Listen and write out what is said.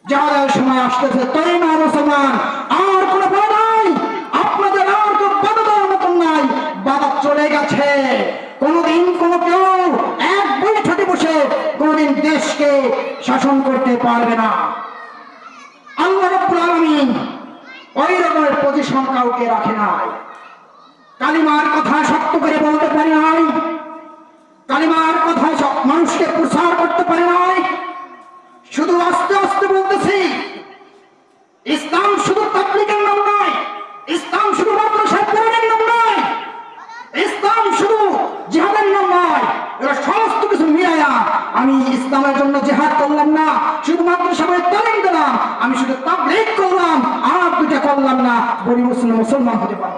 যাওয়ার সময় আসতেছে, তাই না মুসলমান? আর কোনো ভয় নাই, আপনাদের আর কোনো বাধা দেওয়ার মতন নাই, বাধা চলে গেছে। কোনদিন কোনো কেউ এক বৈঠকে বসে কোনদিন দেশকে শাসন করতে পারবে না। আল্লাহ রাব্বুল আলামিন ওই রকমের পজিশন কাউকে রাখে নাই। কালিমার কথা শক্ত করে বলতে পারে নাই, কালিমার কথা সব মানুষকে প্রচার করতে পারে নাই। শুধু আস্তে আস্তে বলতেছি, ইসলাম শুধু তাবলীগের নাম নয়, ইসলাম শুধু মাদ্রাসার পড়ানোর নাম নয়, ইসলাম শুধু জিহাদের নাম নয়। এরা সমস্ত কিছু মিলাইয়া আমি ইসলামের জন্য জিহাদ করলাম না, শুধু মাদ্রাসা বই তালিম দিলাম, আমি শুধু তাবলীগ করলাম, আর দুইটা করলাম না, বলি মুসলমান হতে পারে।